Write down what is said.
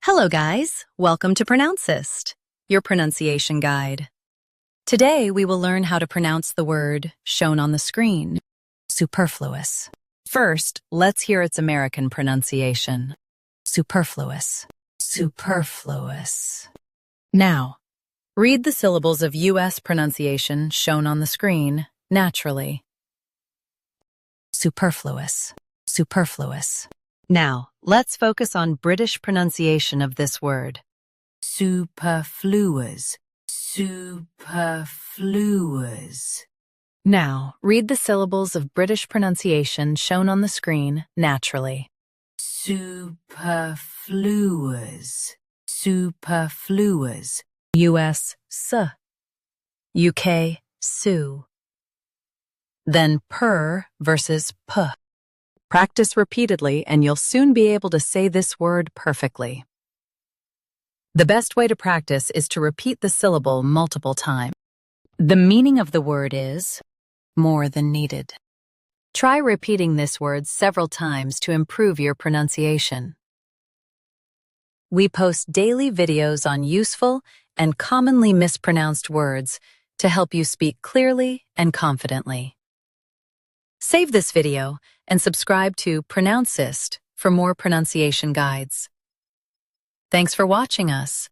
Hello guys, welcome to Pronouncist, your pronunciation guide. Today we will learn how to pronounce the word shown on the screen, superfluous. First, let's hear its American pronunciation. Superfluous, superfluous. Now, read the syllables of U.S. pronunciation shown on the screen naturally. Superfluous, superfluous. Now, let's focus on British pronunciation of this word. Superfluous, superfluous. Now, read the syllables of British pronunciation shown on the screen naturally. Superfluous, superfluous. U.S. UK su. Then per versus p. Practice repeatedly and you'll soon be able to say this word perfectly. The best way to practice is to repeat the syllable multiple times. The meaning of the word is more than needed. Try repeating this word several times to improve your pronunciation. We post daily videos on useful and commonly mispronounced words to help you speak clearly and confidently. Save this video and subscribe to Pronouncist for more pronunciation guides. Thanks for watching us.